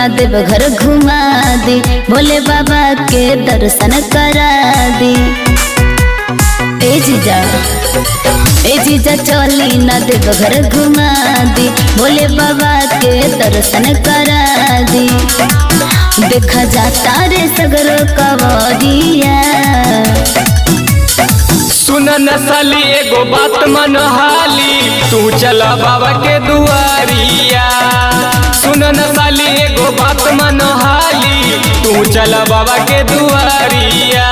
ना देव घर घुमा दे, भोले बाबा के दर्शन करा दे। ए जीजा चली ना देव घर घुमा दे, भोले बाबा के दर्शन करा दे। देखा जाता रे सगरो कवरिया। सुन न साली एगो बात मन हाली, तू चला बाबा के दुआरिया। सुन न साली एगो बात मन हाली, तू चला बाबा के दुआरिया।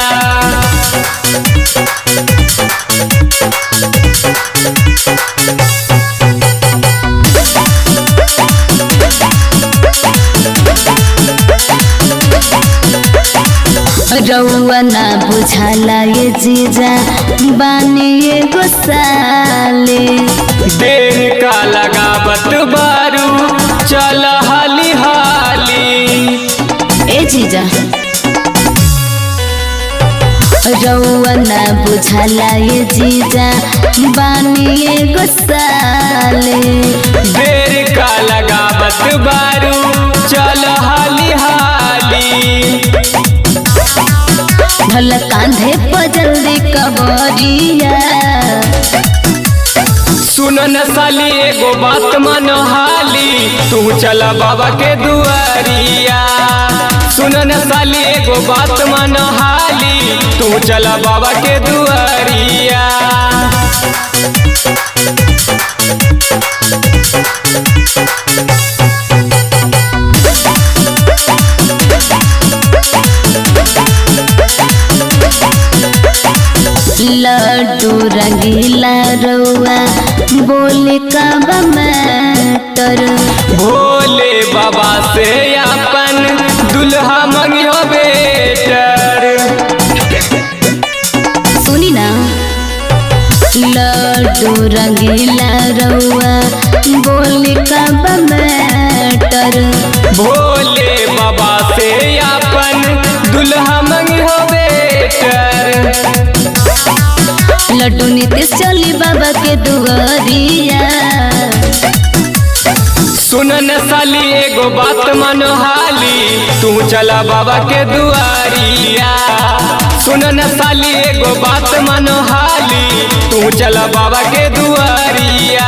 रउआ ना बुझाला ये जीजा बानी ये गोसाले। देर का लगावत बारू चल हाली हाली। ए जीजा रउआ ना बुझाला ये जीजा बानी ये गोसाले। देर का लगावत बारू चल हाली हाली। भला कांधे पर जल्दी कबरिया। सुन न साली एगो बात मन हाली, तू चला बाबा के दुआरिया। सुन न साली एगो बात मन हाली, तू चला बाबा के दुआरिया। लड्डू रंगीला रउआ बोले का मैटर। भोले बाबा से अपन दुल्हा मंगियो बेटर। सुनी ना लड्डू रंगीला रउआ बोले का मैटर। भोले बाबा से अपन दुल्हा मंगियो बेटर। लड्डू नीतीश चली बाबा के दुआरिया। सुन न साली एगो बात मन हाली, तू चला बाबा के दुआरिया। सुन न साली एगो बात मन हाली, तू चला बाबा के दुआरिया।